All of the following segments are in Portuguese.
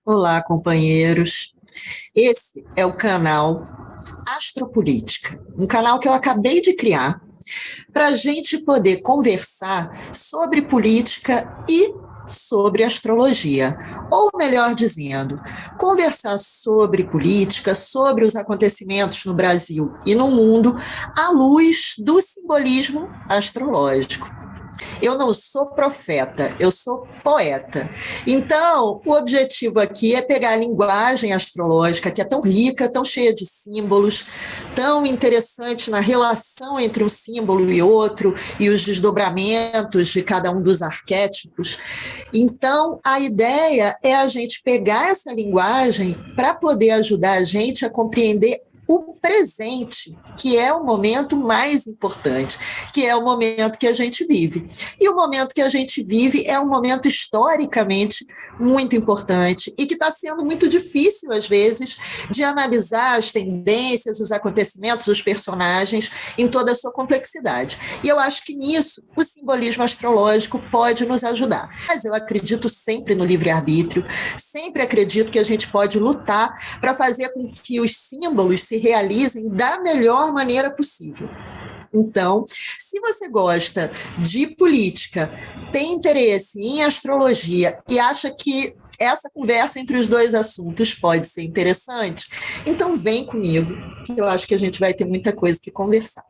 Olá, companheiros. Esse é o canal Astropolítica, um canal que eu acabei de criar para a gente poder conversar sobre política e sobre astrologia, ou melhor dizendo, conversar sobre política, sobre os acontecimentos no Brasil e no mundo à luz do simbolismo astrológico. Eu não sou profeta, eu sou poeta. Então, o objetivo aqui é pegar a linguagem astrológica, que é tão rica, tão cheia de símbolos, tão interessante na relação entre um símbolo e outro, e os desdobramentos de cada um dos arquétipos. Então, a ideia é a gente pegar essa linguagem para poder ajudar a gente a compreender o presente, que é o momento mais importante, que é o momento que a gente vive. E o momento que a gente vive é um momento historicamente muito importante e que está sendo muito difícil, às vezes, de analisar as tendências, os acontecimentos, os personagens em toda a sua complexidade. E eu acho que nisso o simbolismo astrológico pode nos ajudar. Mas eu acredito sempre no livre-arbítrio, sempre acredito que a gente pode lutar para fazer com que os símbolos se realizem da melhor maneira possível. Então, se você gosta de política, tem interesse em astrologia e acha que essa conversa entre os dois assuntos pode ser interessante, então vem comigo, que eu acho que a gente vai ter muita coisa que conversar.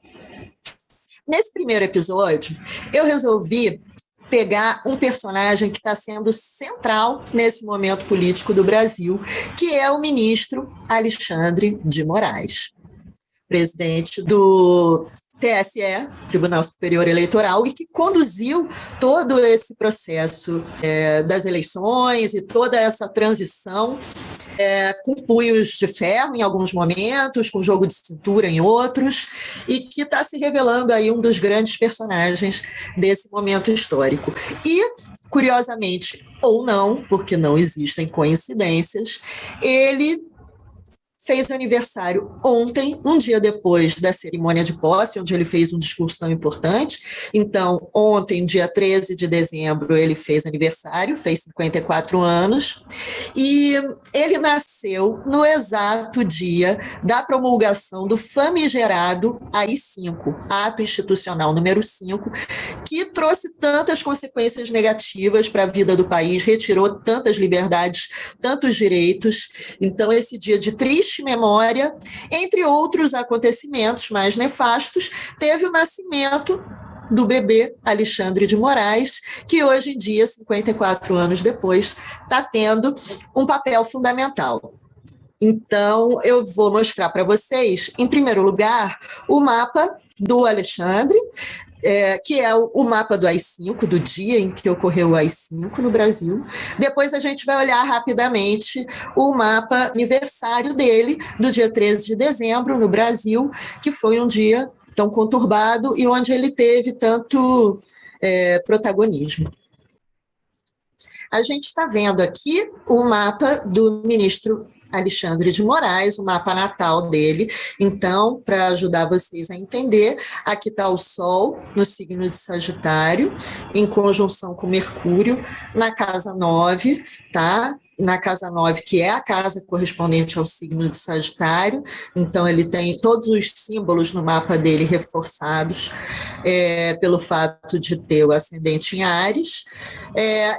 Nesse primeiro episódio, eu resolvi pegar um personagem que está sendo central nesse momento político do Brasil, que é o ministro Alexandre de Moraes, presidente do TSE, Tribunal Superior Eleitoral, e que conduziu todo esse processo das eleições e toda essa transição com punhos de ferro em alguns momentos, com jogo de cintura em outros, e que está se revelando aí um dos grandes personagens desse momento histórico. E, curiosamente, ou não, porque não existem coincidências, ele fez aniversário ontem, um dia depois da cerimônia de posse, onde ele fez um discurso tão importante. Então, ontem, dia 13 de dezembro, ele fez aniversário, fez 54 anos, e ele nasceu no exato dia da promulgação do famigerado AI-5, Ato Institucional número 5, que trouxe tantas consequências negativas para a vida do país, retirou tantas liberdades, tantos direitos. Então, esse dia de triste memória, entre outros acontecimentos mais nefastos, teve o nascimento do bebê Alexandre de Moraes, que hoje em dia, 54 anos depois, está tendo um papel fundamental. Então, eu vou mostrar para vocês, em primeiro lugar, o mapa do Alexandre, que é o mapa do AI-5, do dia em que ocorreu o AI-5 no Brasil. Depois a gente vai olhar rapidamente o mapa aniversário dele, do dia 13 de dezembro, no Brasil, que foi um dia tão conturbado e onde ele teve tanto protagonismo. A gente está vendo aqui o mapa do ministro Alexandre de Moraes, o mapa natal dele. Então, para ajudar vocês a entender, aqui está o Sol no signo de Sagitário, em conjunção com Mercúrio, na casa 9, tá? Na casa 9, que é a casa correspondente ao signo de Sagitário. Então, ele tem todos os símbolos no mapa dele reforçados pelo fato de ter o ascendente em Áries.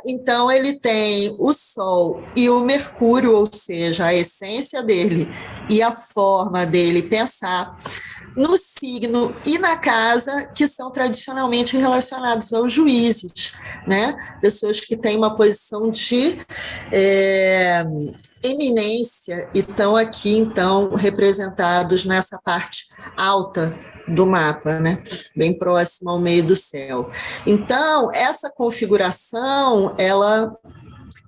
Então, ele tem o Sol e o Mercúrio, ou seja, a essência dele e a forma dele pensar no signo e na casa que são tradicionalmente relacionados aos juízes, né? Pessoas que têm uma posição de eminência e estão aqui, então, representados nessa parte alta do mapa, né? Bem próximo ao meio do céu. Então, essa configuração, ela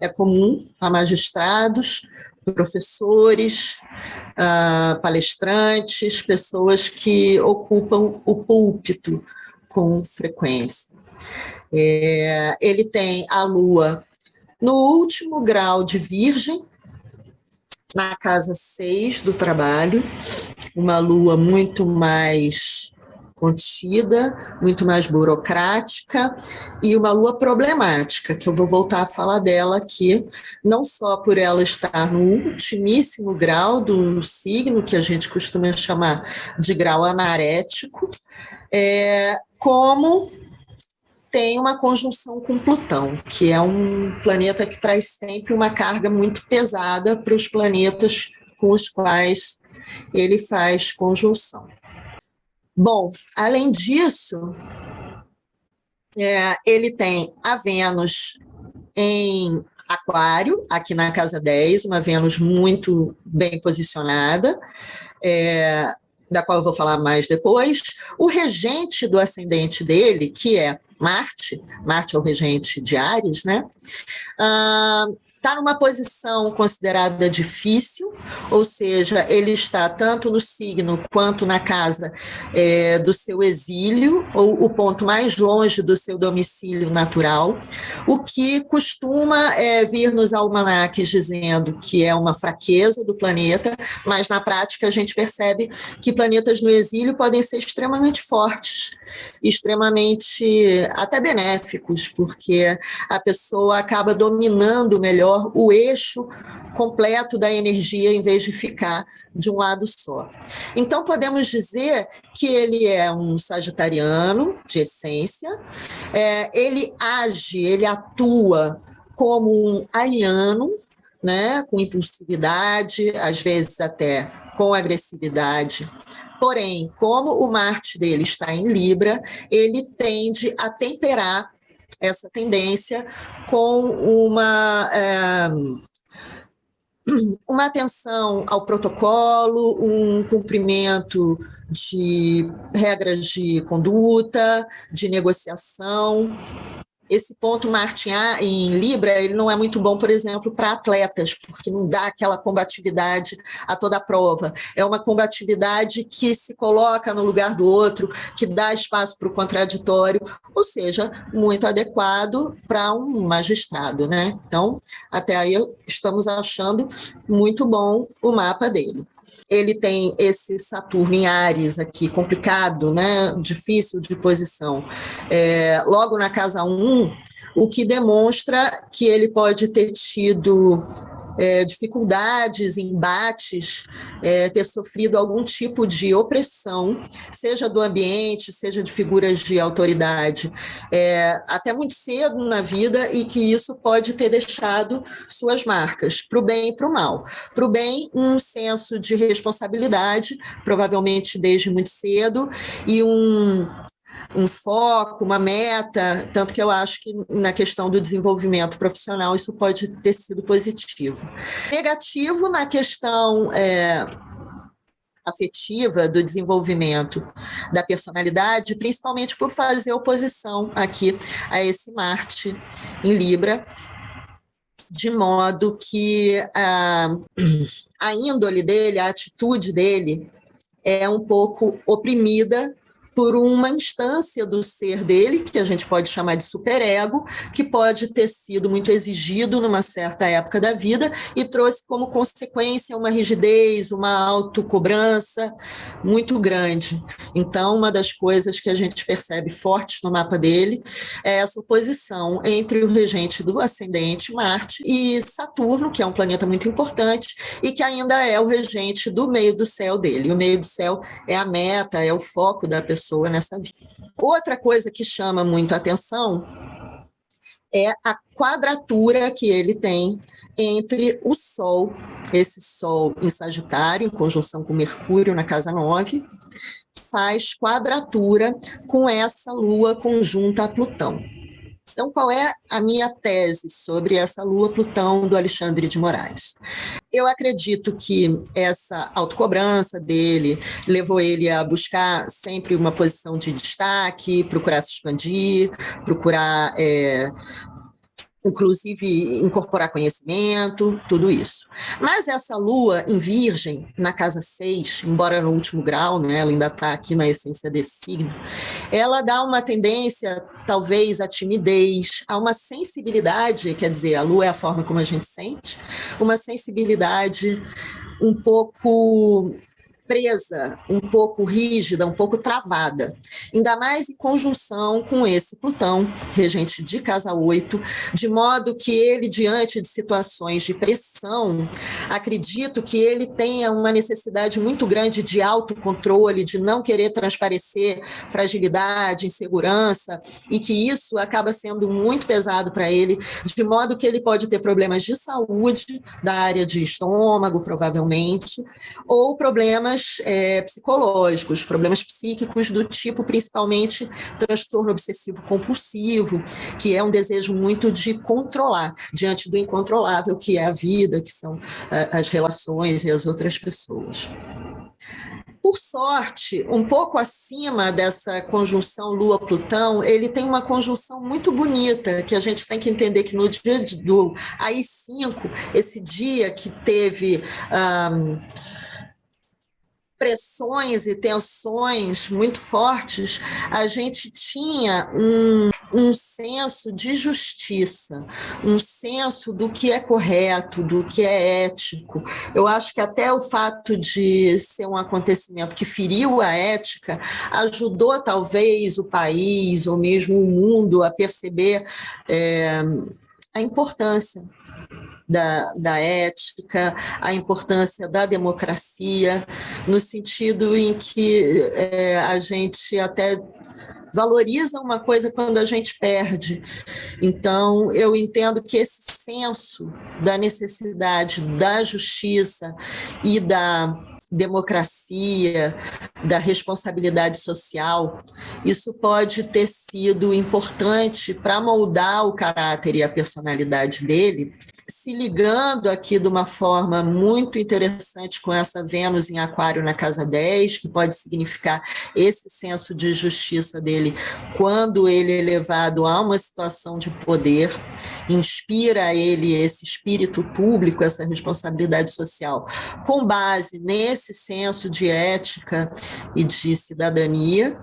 é comum a magistrados, professores, palestrantes, pessoas que ocupam o púlpito com frequência. Ele tem a Lua no último grau de Virgem, na casa 6 do trabalho, uma Lua muito mais contida, muito mais burocrática e uma lua problemática, que eu vou voltar a falar dela aqui, não só por ela estar no ultimíssimo grau do signo, que a gente costuma chamar de grau anarético, como tem uma conjunção com Plutão, que é um planeta que traz sempre uma carga muito pesada para os planetas com os quais ele faz conjunção. Bom, além disso, ele tem a Vênus em Aquário, aqui na casa 10, uma Vênus muito bem posicionada, da qual eu vou falar mais depois. O regente do ascendente dele, que é Marte é o regente de Áries, né? Está numa posição considerada difícil, ou seja, ele está tanto no signo quanto na casa do seu exílio, ou o ponto mais longe do seu domicílio natural, o que costuma vir nos almanaques dizendo que é uma fraqueza do planeta, mas na prática a gente percebe que planetas no exílio podem ser extremamente fortes, extremamente até benéficos, porque a pessoa acaba dominando melhor o eixo completo da energia em vez de ficar de um lado só. Então, podemos dizer que ele é um sagitariano de essência, ele age, ele atua como um ariano, né, com impulsividade, às vezes até com agressividade. Porém, como o Marte dele está em Libra, ele tende a temperar essa tendência com uma atenção ao protocolo, um cumprimento de regras de conduta, de negociação. Esse ponto Marte em Libra, ele não é muito bom, por exemplo, para atletas, porque não dá aquela combatividade a toda a prova. É uma combatividade que se coloca no lugar do outro, que dá espaço para o contraditório, ou seja, muito adequado para um magistrado, né? Então, até aí estamos achando muito bom o mapa dele. Ele tem esse Saturno em Áries aqui, complicado, né? Difícil de posição. Logo na casa 1, o que demonstra que ele pode ter tido dificuldades, embates, ter sofrido algum tipo de opressão, seja do ambiente, seja de figuras de autoridade, até muito cedo na vida, e que isso pode ter deixado suas marcas, para o bem e para o mal. Para o bem, um senso de responsabilidade, provavelmente desde muito cedo, e um foco, uma meta, tanto que eu acho que na questão do desenvolvimento profissional isso pode ter sido positivo. Negativo na questão afetiva do desenvolvimento da personalidade, principalmente por fazer oposição aqui a esse Marte em Libra, de modo que a índole dele, a atitude dele é um pouco oprimida por uma instância do ser dele, que a gente pode chamar de superego, que pode ter sido muito exigido numa certa época da vida e trouxe como consequência uma rigidez, uma autocobrança muito grande. Então, uma das coisas que a gente percebe fortes no mapa dele é essa oposição entre o regente do ascendente, Marte, e Saturno, que é um planeta muito importante e que ainda é o regente do meio do céu dele. E o meio do céu é a meta, é o foco da pessoa nessa vida. Outra coisa que chama muito a atenção é a quadratura que ele tem entre o Sol, esse Sol em Sagitário, em conjunção com Mercúrio na casa 9, faz quadratura com essa Lua conjunta a Plutão. Então, qual é a minha tese sobre essa Lua-Plutão do Alexandre de Moraes? Eu acredito que essa autocobrança dele levou ele a buscar sempre uma posição de destaque, procurar se expandir, procurar inclusive incorporar conhecimento, tudo isso. Mas essa Lua em Virgem, na casa 6, embora no último grau, né, ela ainda está aqui na essência desse signo, ela dá uma tendência, talvez, à timidez, a uma sensibilidade, quer dizer, a Lua é a forma como a gente sente, uma sensibilidade um pouco presa, um pouco rígida, um pouco travada, ainda mais em conjunção com esse Plutão, regente de casa 8, de modo que ele, diante de situações de pressão, acredito que ele tenha uma necessidade muito grande de autocontrole, de não querer transparecer fragilidade, insegurança, e que isso acaba sendo muito pesado para ele, de modo que ele pode ter problemas de saúde, da área de estômago, provavelmente, ou problemas psicológicos, problemas psíquicos do tipo, principalmente, transtorno obsessivo-compulsivo, que é um desejo muito de controlar, diante do incontrolável que é a vida, que são as relações e as outras pessoas. Por sorte, um pouco acima dessa conjunção Lua-Plutão, ele tem uma conjunção muito bonita, que a gente tem que entender que no dia do AI-5, esse dia que teve pressões e tensões muito fortes, a gente tinha um senso de justiça, um senso do que é correto, do que é ético. Eu acho que até o fato de ser um acontecimento que feriu a ética ajudou talvez o país ou mesmo o mundo a perceber a importância da ética, a importância da democracia, no sentido em que a gente até valoriza uma coisa quando a gente perde. Então, eu entendo que esse senso da necessidade da justiça e da democracia, da responsabilidade social, isso pode ter sido importante para moldar o caráter e a personalidade dele, se ligando aqui de uma forma muito interessante com essa Vênus em Aquário na casa 10, que pode significar esse senso de justiça dele quando ele é levado a uma situação de poder, inspira a ele esse espírito público, essa responsabilidade social, com base nesse senso de ética e de cidadania,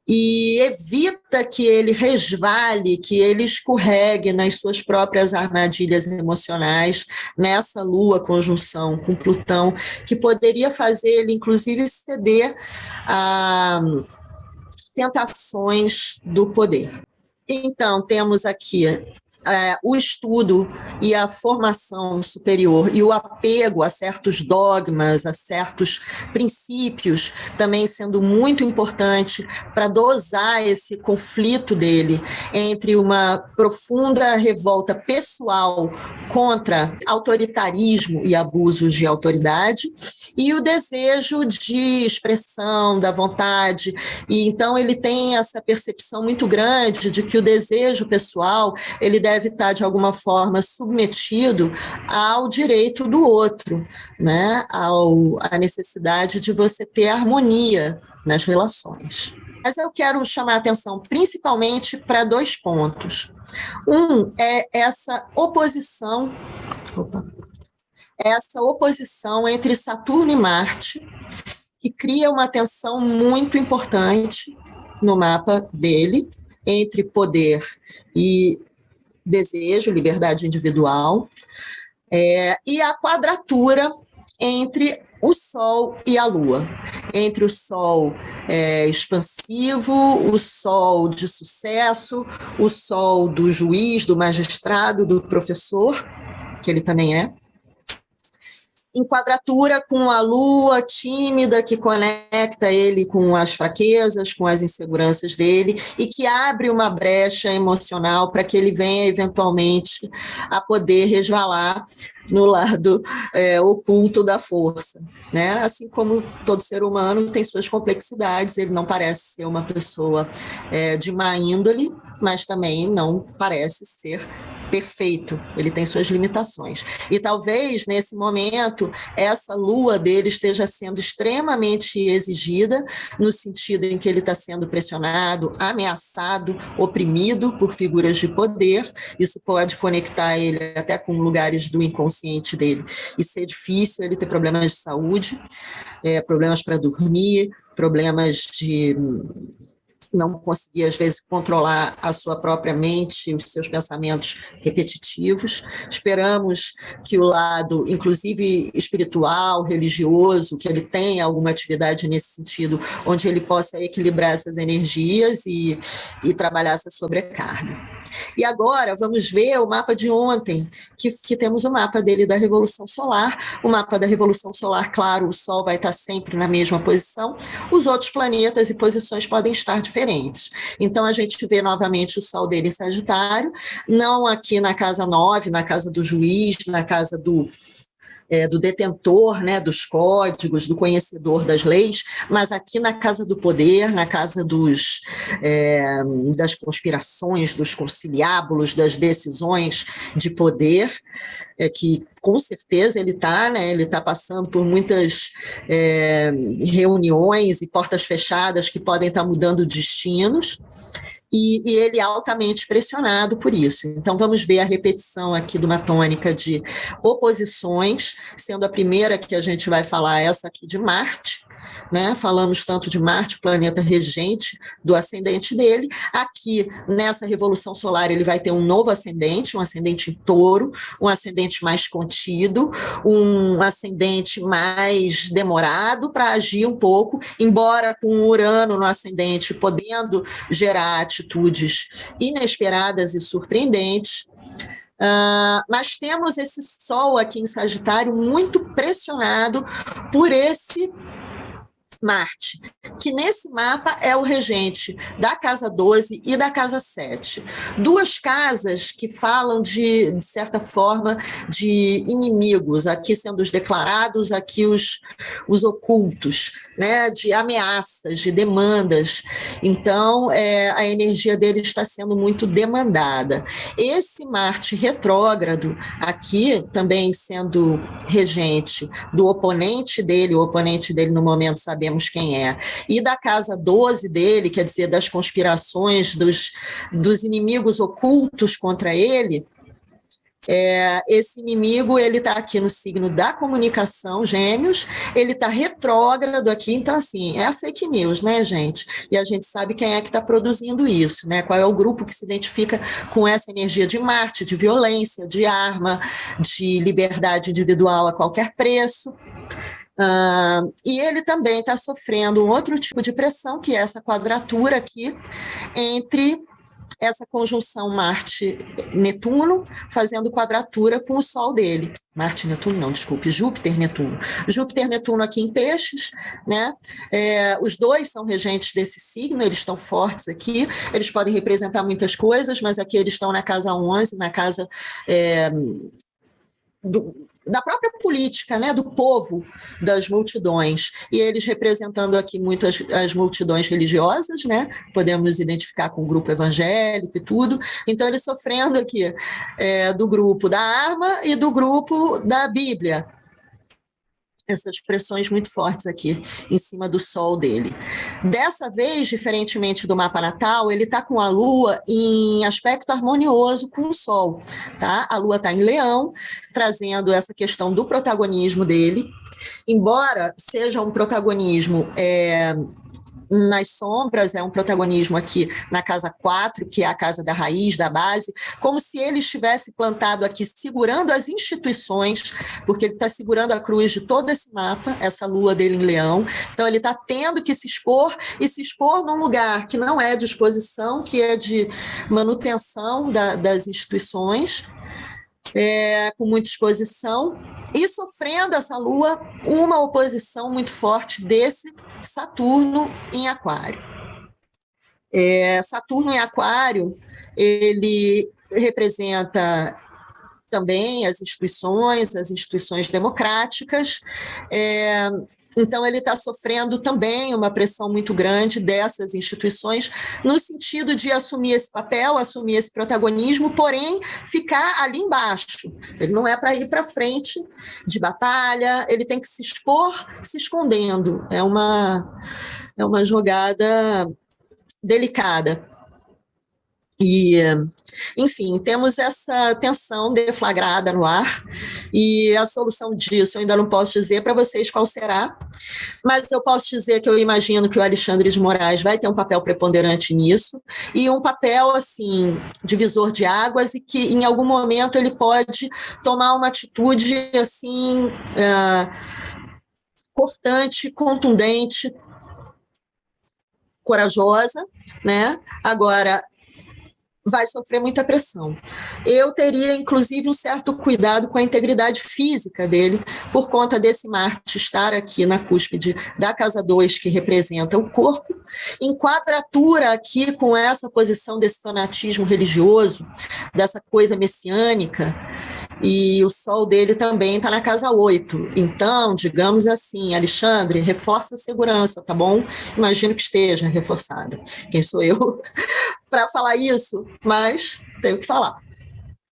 e evita que ele resvale, que ele escorregue nas suas próprias armadilhas emocionais, nessa Lua conjunção com Plutão, que poderia fazer ele, inclusive, ceder a tentações do poder. Então, temos aqui o estudo e a formação superior e o apego a certos dogmas, a certos princípios, também sendo muito importante para dosar esse conflito dele entre uma profunda revolta pessoal contra autoritarismo e abusos de autoridade e o desejo de expressão da vontade. E então ele tem essa percepção muito grande de que o desejo pessoal ele deve estar, de alguma forma, submetido ao direito do outro, né? À necessidade de você ter harmonia nas relações. Mas eu quero chamar a atenção principalmente para 2 pontos. Um é essa oposição entre Saturno e Marte, que cria uma tensão muito importante no mapa dele, entre poder e desejo, liberdade individual, e a quadratura entre o Sol e a Lua, entre o Sol expansivo, o Sol de sucesso, o Sol do juiz, do magistrado, do professor, que ele também é, em quadratura com a Lua tímida, que conecta ele com as fraquezas, com as inseguranças dele, e que abre uma brecha emocional para que ele venha, eventualmente, a poder resvalar no lado oculto da força. Né? Assim como todo ser humano tem suas complexidades, ele não parece ser uma pessoa de má índole, mas também não parece ser perfeito, ele tem suas limitações. E talvez, nesse momento, essa Lua dele esteja sendo extremamente exigida, no sentido em que ele está sendo pressionado, ameaçado, oprimido por figuras de poder. Isso pode conectar ele até com lugares do inconsciente dele e ser difícil ele ter problemas de saúde, problemas para dormir, problemas de não conseguir, às vezes, controlar a sua própria mente, os seus pensamentos repetitivos. Esperamos que o lado, inclusive espiritual, religioso, que ele tenha alguma atividade nesse sentido, onde ele possa equilibrar essas energias e trabalhar essa sobrecarga. E agora vamos ver o mapa de ontem, que temos o mapa dele da Revolução Solar. O mapa da Revolução Solar, claro, o Sol vai estar sempre na mesma posição, os outros planetas e posições podem estar diferentes. Então, a gente vê novamente o Sol dele em Sagitário, não aqui na casa 9, na casa do juiz, na casa do detentor, né, dos códigos, do conhecedor das leis, mas aqui na casa do poder, na casa das conspirações, dos conciliábulos, das decisões de poder, que com certeza ele está, né, ele está passando por muitas reuniões e portas fechadas que podem estar mudando destinos, e ele é altamente pressionado por isso. Então, vamos ver a repetição aqui de uma tônica de oposições, sendo a primeira que a gente vai falar essa aqui de Marte, né? Falamos tanto de Marte, o planeta regente do ascendente dele. Aqui, nessa Revolução Solar, ele vai ter um novo ascendente, um ascendente em Touro, um ascendente mais contido, um ascendente mais demorado para agir um pouco, embora com Urano no ascendente, podendo gerar atitudes inesperadas e surpreendentes. Mas temos esse Sol aqui em Sagitário muito pressionado por esse Marte, que nesse mapa é o regente da casa 12 e da casa 7. Duas casas que falam de certa forma, de inimigos, aqui sendo os declarados, aqui os ocultos, né, de ameaças, de demandas. Então, a energia dele está sendo muito demandada. Esse Marte retrógrado, aqui também sendo regente do oponente dele, o oponente dele no momento sabemos quem é, e da casa 12 dele, quer dizer, das conspirações, dos inimigos ocultos contra ele, esse inimigo, ele está aqui no signo da comunicação, Gêmeos, ele está retrógrado aqui, então, assim, é a fake news, né, gente? E a gente sabe quem é que está produzindo isso, né? Qual é o grupo que se identifica com essa energia de Marte, de violência, de arma, de liberdade individual a qualquer preço. E ele também está sofrendo um outro tipo de pressão, que é essa quadratura aqui, entre essa conjunção Marte-Netuno, fazendo quadratura com o Sol dele. Marte-Netuno, não, desculpe, Júpiter-Netuno. Júpiter-Netuno aqui em Peixes, né? Os dois são regentes desse signo, eles estão fortes aqui, eles podem representar muitas coisas, mas aqui eles estão na casa 11, na casa da própria política, né, do povo, das multidões, e eles representando aqui muito as multidões religiosas, né, podemos identificar com o grupo evangélico e tudo, então eles sofrendo aqui do grupo da arma e do grupo da Bíblia, essas pressões muito fortes aqui em cima do Sol dele. Dessa vez, diferentemente do mapa natal, ele está com a Lua em aspecto harmonioso com o Sol, tá? A Lua está em Leão, trazendo essa questão do protagonismo dele, embora seja um protagonismo nas sombras, é um protagonismo aqui na casa 4, que é a casa da raiz, da base, como se ele estivesse plantado aqui, segurando as instituições, porque ele está segurando a cruz de todo esse mapa, essa lua dele em Leão, então ele está tendo que se expor, e se expor num lugar que não é de exposição, que é de manutenção das instituições, com muita exposição, e sofrendo essa lua uma oposição muito forte desse Saturno em Aquário. Saturno em Aquário, ele representa também as instituições democráticas, então ele está sofrendo também uma pressão muito grande dessas instituições, no sentido de assumir esse papel, assumir esse protagonismo, porém ficar ali embaixo. Ele não é para ir para frente de batalha, ele tem que se expor se escondendo. É uma jogada delicada. E, enfim, temos essa tensão deflagrada no ar, e a solução disso eu ainda não posso dizer para vocês qual será, mas eu posso dizer que eu imagino que o Alexandre de Moraes vai ter um papel preponderante nisso, e um papel, assim, divisor de águas, e que em algum momento ele pode tomar uma atitude, assim, cortante, contundente, corajosa, né? Agora, vai sofrer muita pressão. Eu teria, inclusive, um certo cuidado com a integridade física dele, por conta desse Marte estar aqui na cúspide da casa 2, que representa o corpo, em quadratura aqui com essa posição desse fanatismo religioso, dessa coisa messiânica, e o Sol dele também está na casa 8. Então, digamos assim, Alexandre, reforça a segurança, tá bom? Imagino que esteja reforçada. Quem sou eu para falar isso, mas tenho que falar.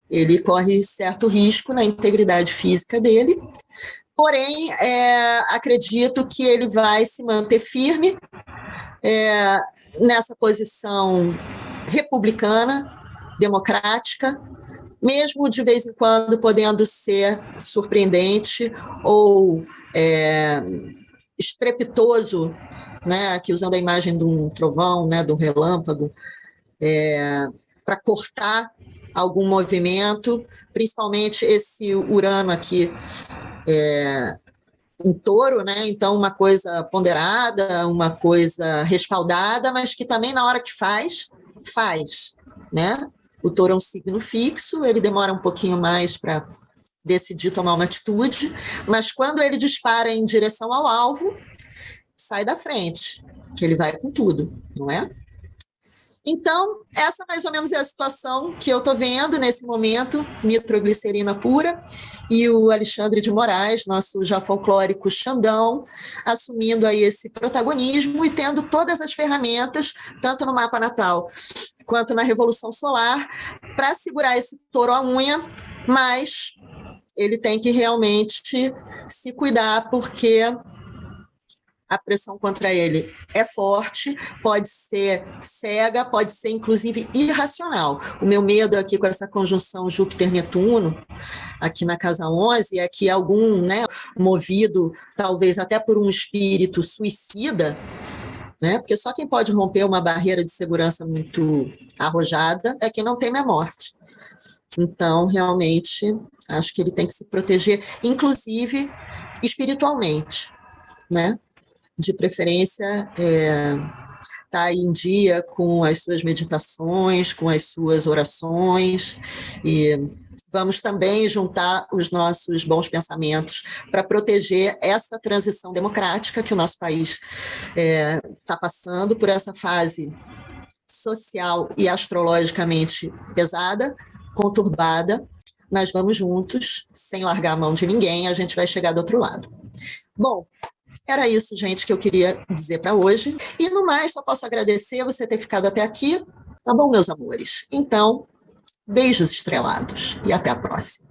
Ele corre certo risco na integridade física dele, porém, acredito que ele vai se manter firme nessa posição republicana, democrática, mesmo de vez em quando podendo ser surpreendente ou estrepitoso, né, aqui usando a imagem de um trovão, né, de um relâmpago, para cortar algum movimento, principalmente esse Urano aqui em Touro, né? Então, uma coisa ponderada, uma coisa respaldada, mas que também na hora que faz, né? O Touro é um signo fixo, ele demora um pouquinho mais para decidir tomar uma atitude, mas quando ele dispara em direção ao alvo, sai da frente, que ele vai com tudo, não é? Então, essa mais ou menos é a situação que eu estou vendo nesse momento, nitroglicerina pura, e o Alexandre de Moraes, nosso já folclórico Xandão, assumindo aí esse protagonismo e tendo todas as ferramentas, tanto no mapa natal quanto na Revolução Solar, para segurar esse touro à unha, mas ele tem que realmente se cuidar, porque a pressão contra ele é forte, pode ser cega, pode ser inclusive irracional. O meu medo aqui com essa conjunção Júpiter-Netuno, aqui na casa 11, é que algum, né, movido talvez até por um espírito suicida, né, porque só quem pode romper uma barreira de segurança muito arrojada é quem não teme a morte. Então, realmente, acho que ele tem que se proteger, inclusive espiritualmente, né? De preferência, tá em dia com as suas meditações, com as suas orações, e vamos também juntar os nossos bons pensamentos para proteger essa transição democrática que o nosso país está passando por essa fase social e astrologicamente pesada, conturbada. Nós vamos juntos, sem largar a mão de ninguém, a gente vai chegar do outro lado. Bom, era isso, gente, que eu queria dizer para hoje. E, no mais, só posso agradecer você ter ficado até aqui. Tá bom, meus amores? Então, beijos estrelados e até a próxima.